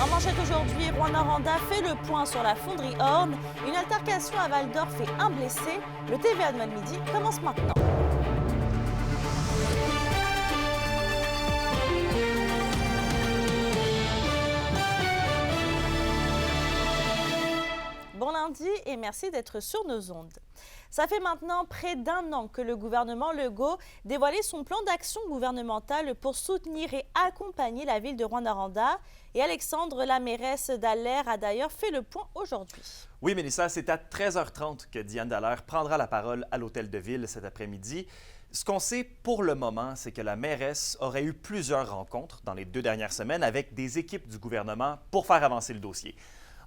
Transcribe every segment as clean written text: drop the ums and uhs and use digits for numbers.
En manchette aujourd'hui, Rwanda fait le point sur la fonderie Horn. Une altercation à Val d'Or fait un blessé. Le TVA de Midi commence maintenant. Bon lundi et merci d'être sur nos ondes. Ça fait maintenant près d'un an que le gouvernement Legault dévoilait son plan d'action gouvernemental pour soutenir et accompagner la ville de Rwanda. Et Alexandre, la mairesse d'Allaire, a d'ailleurs fait le point aujourd'hui. Oui, Mélissa, c'est à 13h30 que Diane Dallaire prendra la parole à l'hôtel de ville cet après-midi. Ce qu'on sait pour le moment, c'est que la mairesse aurait eu plusieurs rencontres dans les 2 dernières semaines avec des équipes du gouvernement pour faire avancer le dossier.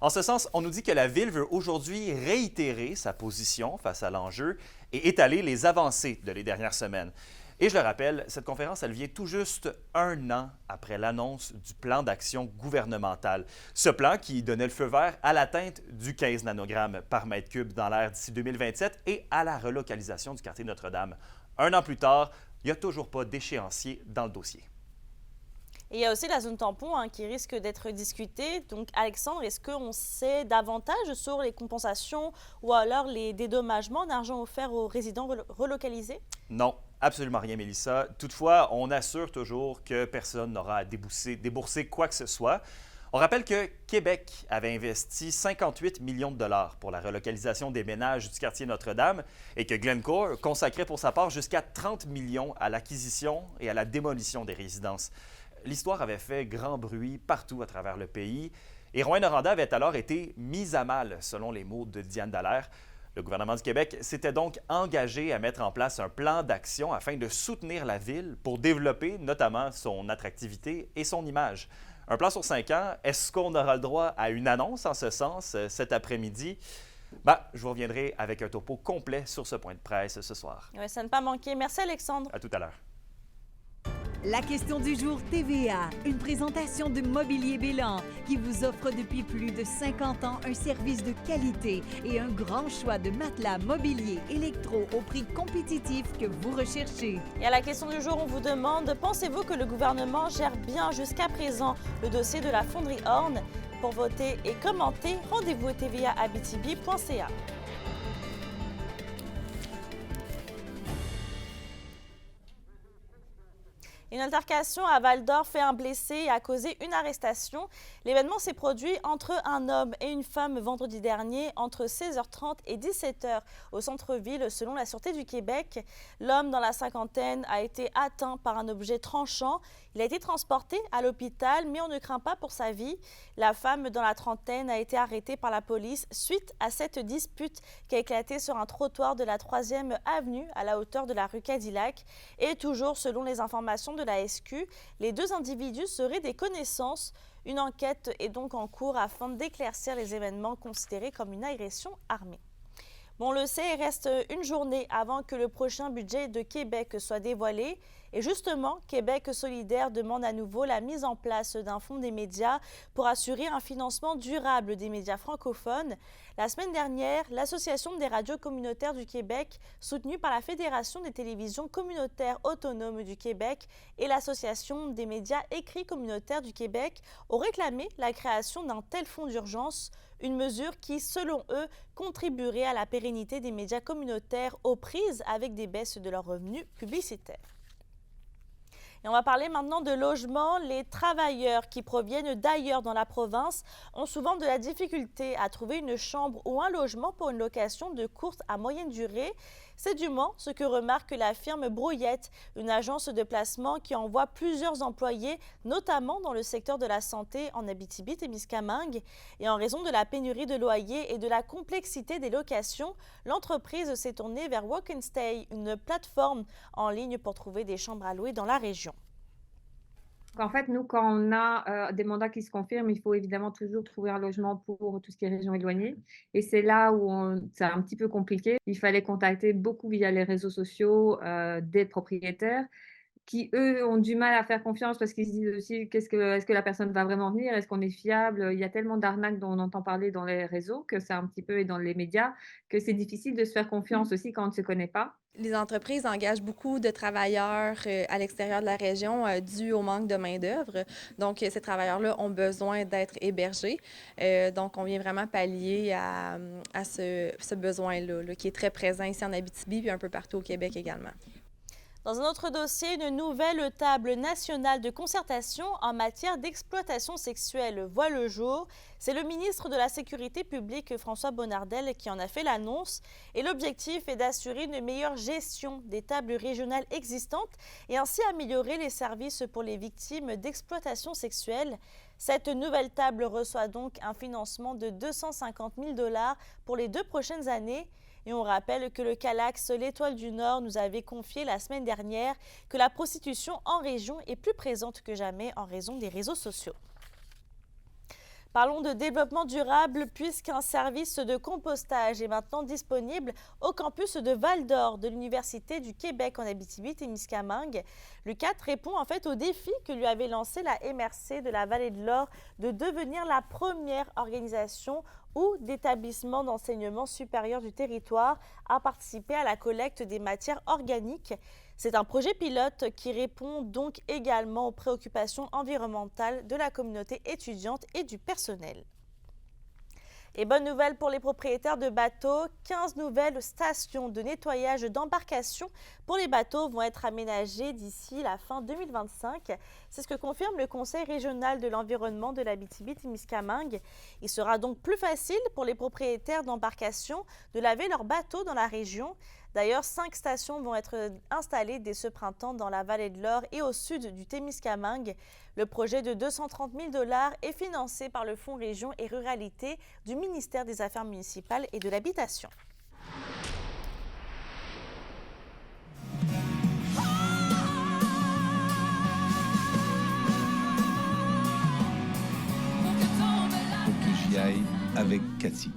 En ce sens, on nous dit que la Ville veut aujourd'hui réitérer sa position face à l'enjeu et étaler les avancées de les dernières semaines. Et je le rappelle, cette conférence, elle vient tout juste un an après l'annonce du plan d'action gouvernemental. Ce plan qui donnait le feu vert à l'atteinte du 15 nanogrammes par mètre cube dans l'air d'ici 2027 et à la relocalisation du quartier Notre-Dame. Un an plus tard, il n'y a toujours pas d'échéancier dans le dossier. Et il y a aussi la zone tampon qui risque d'être discutée. Donc Alexandre, est-ce qu'on sait davantage sur les compensations ou alors les dédommagements d'argent offert aux résidents relocalisés? Non, absolument rien, Mélissa. Toutefois, on assure toujours que personne n'aura à débourser quoi que ce soit. On rappelle que Québec avait investi 58 millions de dollars pour la relocalisation des ménages du quartier Notre-Dame et que Glencore consacrait pour sa part jusqu'à 30 millions à l'acquisition et à la démolition des résidences. L'histoire avait fait grand bruit partout à travers le pays et Rouyn-Noranda avait alors été mise à mal, selon les mots de Diane Dallaire. Le gouvernement du Québec s'était donc engagé à mettre en place un plan d'action afin de soutenir la ville pour développer notamment son attractivité et son image. Un plan sur 5 ans, est-ce qu'on aura le droit à une annonce en ce sens cet après-midi? Je vous reviendrai avec un topo complet sur ce point de presse ce soir. Oui, ça ne pas manquer. Merci Alexandre. À tout à l'heure. La question du jour TVA, une présentation de Mobilier Bélan qui vous offre depuis plus de 50 ans un service de qualité et un grand choix de matelas, mobilier, électro au prix compétitif que vous recherchez. Et à la question du jour, on vous demande, pensez-vous que le gouvernement gère bien jusqu'à présent le dossier de la fonderie Horn? Pour voter et commenter, rendez-vous au tva.abitibi.ca. Une altercation à Val d'Or fait un blessé et a causé une arrestation. L'événement s'est produit entre un homme et une femme vendredi dernier entre 16h30 et 17h au centre-ville selon la Sûreté du Québec. L'homme dans la cinquantaine a été atteint par un objet tranchant. Il a été transporté à l'hôpital mais on ne craint pas pour sa vie. La femme dans la trentaine a été arrêtée par la police suite à cette dispute qui a éclaté sur un trottoir de la 3e avenue à la hauteur de la rue Cadillac. Et toujours selon les informations de la SQ, les 2 individus seraient des connaissances. Une enquête est donc en cours afin d'éclaircir les événements considérés comme une agression armée. Bon, on le sait, il reste une journée avant que le prochain budget de Québec soit dévoilé. Et justement, Québec solidaire demande à nouveau la mise en place d'un fonds des médias pour assurer un financement durable des médias francophones. La semaine dernière, l'Association des radios communautaires du Québec, soutenue par la Fédération des télévisions communautaires autonomes du Québec et l'Association des médias écrits communautaires du Québec, ont réclamé la création d'un tel fonds d'urgence, une mesure qui, selon eux, contribuerait à la pérennité des médias communautaires aux prises avec des baisses de leurs revenus publicitaires. Et on va parler maintenant de logement. Les travailleurs qui proviennent d'ailleurs dans la province ont souvent de la difficulté à trouver une chambre ou un logement pour une location de courte à moyenne durée. C'est du moins ce que remarque la firme Brouillette, une agence de placement qui envoie plusieurs employés, notamment dans le secteur de la santé en Abitibi-Témiscamingue. Et en raison de la pénurie de loyers et de la complexité des locations, l'entreprise s'est tournée vers Walk and Stay, une plateforme en ligne pour trouver des chambres à louer dans la région. En fait, nous, quand on a des mandats qui se confirment, il faut évidemment toujours trouver un logement pour tout ce qui est région éloignée. Et c'est là où c'est un petit peu compliqué. Il fallait contacter beaucoup via les réseaux sociaux des propriétaires qui, eux, ont du mal à faire confiance parce qu'ils se disent aussi: Est-ce que la personne va vraiment venir? Est-ce qu'on est fiable?» Il y a tellement d'arnaques dont on entend parler dans les réseaux que c'est un petit peu et dans les médias, que c'est difficile de se faire confiance aussi quand on ne se connaît pas. Les entreprises engagent beaucoup de travailleurs à l'extérieur de la région dû au manque de main-d'œuvre. Donc, ces travailleurs-là ont besoin d'être hébergés. Donc, on vient vraiment pallier à ce besoin-là, là, qui est très présent ici en Abitibi puis un peu partout au Québec également. Dans un autre dossier, une nouvelle table nationale de concertation en matière d'exploitation sexuelle voit le jour. C'est le ministre de la Sécurité publique, François Bonnardel, qui en a fait l'annonce. Et l'objectif est d'assurer une meilleure gestion des tables régionales existantes et ainsi améliorer les services pour les victimes d'exploitation sexuelle. Cette nouvelle table reçoit donc un financement de 250 000 $ pour les 2 prochaines années. Et on rappelle que le Calax, l'Étoile du Nord, nous avait confié la semaine dernière que la prostitution en région est plus présente que jamais en raison des réseaux sociaux. Parlons de développement durable puisqu'un service de compostage est maintenant disponible au campus de Val-d'Or de l'Université du Québec en Abitibi-Témiscamingue. L'UQAT répond en fait au défi que lui avait lancé la MRC de la Vallée de l'Or de devenir la première organisation ou d'établissement d'enseignement supérieur du territoire à participer à la collecte des matières organiques. C'est un projet pilote qui répond donc également aux préoccupations environnementales de la communauté étudiante et du personnel. Et bonne nouvelle pour les propriétaires de bateaux, 15 nouvelles stations de nettoyage d'embarcations pour les bateaux vont être aménagées d'ici la fin 2025. C'est ce que confirme le Conseil régional de l'environnement de l'Abitibi-Témiscamingue. Il sera donc plus facile pour les propriétaires d'embarcations de laver leurs bateaux dans la région. D'ailleurs, 5 stations vont être installées dès ce printemps dans la vallée de l'Or et au sud du Témiscamingue. Le projet de 230 000 $ est financé par le Fonds Région et Ruralité du ministère des Affaires municipales et de l'Habitation. Faut que j'y aille avec Cathy.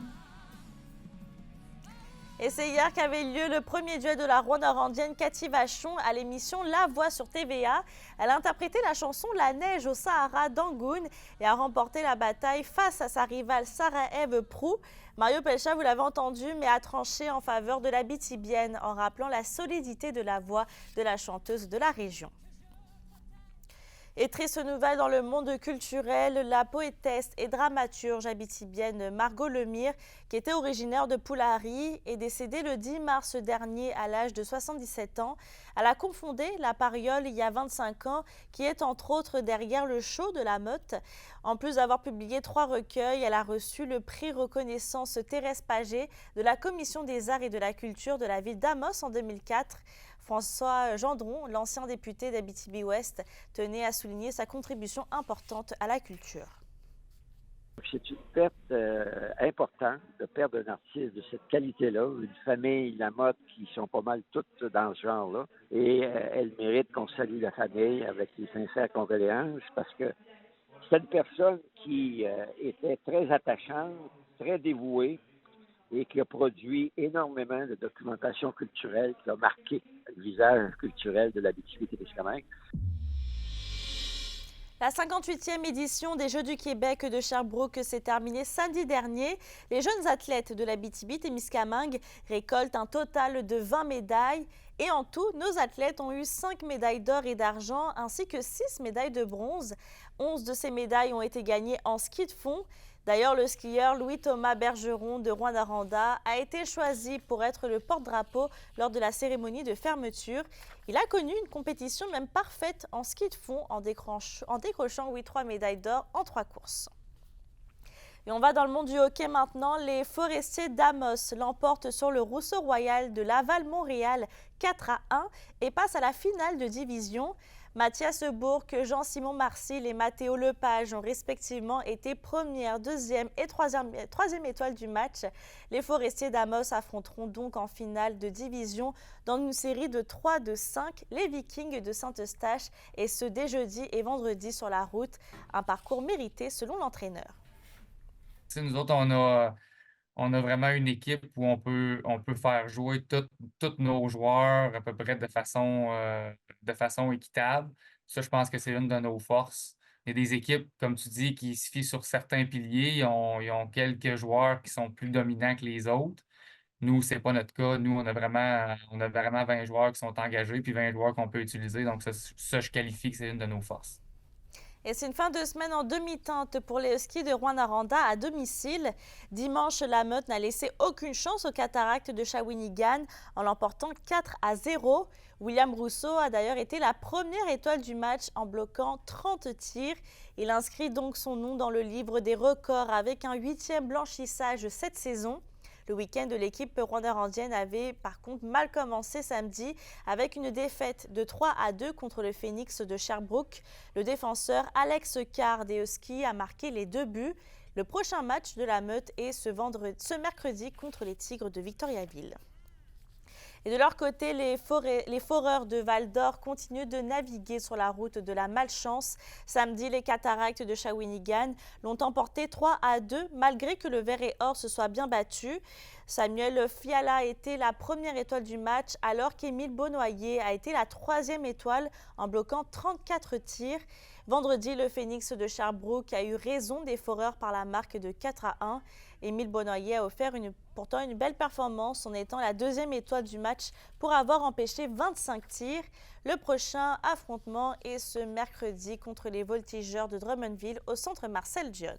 Et c'est hier qu'avait lieu le premier duel de la Rwanda-Rwandienne Cathy Vachon à l'émission La Voix sur TVA. Elle a interprété la chanson La neige au Sahara d'Angoun et a remporté la bataille face à sa rivale Sarah-Ève Proulx. Mario Pelcha, vous l'avez entendu, mais a tranché en faveur de la Bitibienne en rappelant la solidité de la voix de la chanteuse de la région. Et triste nouvelle dans le monde culturel, la poétesse et dramaturge abitibienne Margot Lemire, qui était originaire de Poulari, est décédée le 10 mars dernier à l'âge de 77 ans. Elle a confondé la Pariole il y a 25 ans, qui est entre autres derrière le show de la Motte. En plus d'avoir publié 3 recueils, elle a reçu le prix Reconnaissance Thérèse Paget de la Commission des Arts et de la Culture de la ville d'Amos en 2004. François Gendron, l'ancien député d'Abitibi-Ouest, tenait à souligner sa contribution importante à la culture. C'est une perte importante de perdre un artiste de cette qualité-là, une famille, la mode, qui sont pas mal toutes dans ce genre-là. Et elle mérite qu'on salue la famille avec les sincères condoléances parce que c'est une personne qui était très attachante, très dévouée et qui a produit énormément de documentation culturelle qui a marqué le visage culturel de l'Abitibi-Témiscamingue. La 58e édition des Jeux du Québec de Sherbrooke s'est terminée samedi dernier. Les jeunes athlètes de l'Abitibi-Témiscamingue récoltent un total de 20 médailles. Et en tout, nos athlètes ont eu 5 médailles d'or et d'argent ainsi que 6 médailles de bronze. 11 de ces médailles ont été gagnées en ski de fond. D'ailleurs, le skieur Louis-Thomas Bergeron de Rwanda a été choisi pour être le porte-drapeau lors de la cérémonie de fermeture. Il a connu une compétition même parfaite en ski de fond en décrochant 3 médailles d'or en 3 courses. Et on va dans le monde du hockey maintenant. Les Forestiers d'Amos l'emportent sur le Rousseau Royal de Laval-Montréal 4-1 et passent à la finale de division. Mathias Bourque, Jean-Simon Marcil et Mathéo Lepage ont respectivement été première, deuxième et troisième étoile du match. Les Forestiers d'Amos affronteront donc en finale de division dans une série de 3 de 5 les Vikings de Saint-Eustache et ce dès jeudi et vendredi sur la route. Un parcours mérité selon l'entraîneur. Nous autres, on a vraiment une équipe où on peut faire jouer tous nos joueurs à peu près de façon équitable. Ça, je pense que c'est une de nos forces. Il y a des équipes, comme tu dis, qui se fient sur certains piliers. Ils ont quelques joueurs qui sont plus dominants que les autres. Nous, c'est pas notre cas. Nous, on a vraiment 20 joueurs qui sont engagés puis 20 joueurs qu'on peut utiliser. Donc, ça, je qualifie que c'est une de nos forces. Et c'est une fin de semaine en demi-teinte pour les Huskies de Rouyn-Noranda à domicile. Dimanche, la Meute n'a laissé aucune chance aux Cataractes de Shawinigan en l'emportant 4-0. William Rousseau a d'ailleurs été la première étoile du match en bloquant 30 tirs. Il inscrit donc son nom dans le livre des records avec un 8e blanchissage cette saison. Le week-end de l'équipe rouyn-norandienne avait par contre mal commencé samedi avec une défaite de 3-2 contre le Phoenix de Sherbrooke. Le défenseur Alex Carr des Huskies a marqué les 2 buts. Le prochain match de la Meute est ce mercredi contre les Tigres de Victoriaville. Et de leur côté, les foreurs de Val-d'Or continuent de naviguer sur la route de la malchance. Samedi, les Cataractes de Shawinigan l'ont emporté 3-2, malgré que le Vert et Or se soit bien battu. Samuel Fiala a été la première étoile du match, alors qu'Émile Beaunoyer a été la 3e étoile en bloquant 34 tirs. Vendredi, le Phoenix de Sherbrooke a eu raison des foreurs par la marque de 4-1. Émile Beaunoyer a offert pourtant une belle performance en étant la 2e étoile du match pour avoir empêché 25 tirs. Le prochain affrontement est ce mercredi contre les Voltigeurs de Drummondville au centre Marcel Dionne.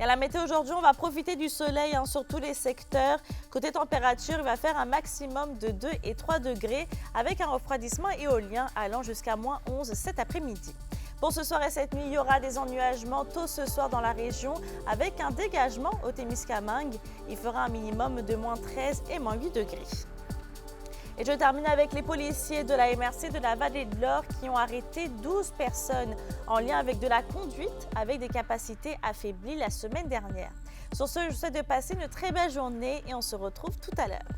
Et à la météo aujourd'hui, on va profiter du soleil sur tous les secteurs. Côté température, il va faire un maximum de 2 et 3 degrés avec un refroidissement éolien allant jusqu'à -11 cet après-midi. Pour ce soir et cette nuit, il y aura des ennuagements tôt ce soir dans la région avec un dégagement au Témiscamingue. Il fera un minimum de -13 et -8 degrés. Et je termine avec les policiers de la MRC de la Vallée de l'Or qui ont arrêté 12 personnes en lien avec de la conduite avec des capacités affaiblies la semaine dernière. Sur ce, je vous souhaite de passer une très belle journée et on se retrouve tout à l'heure.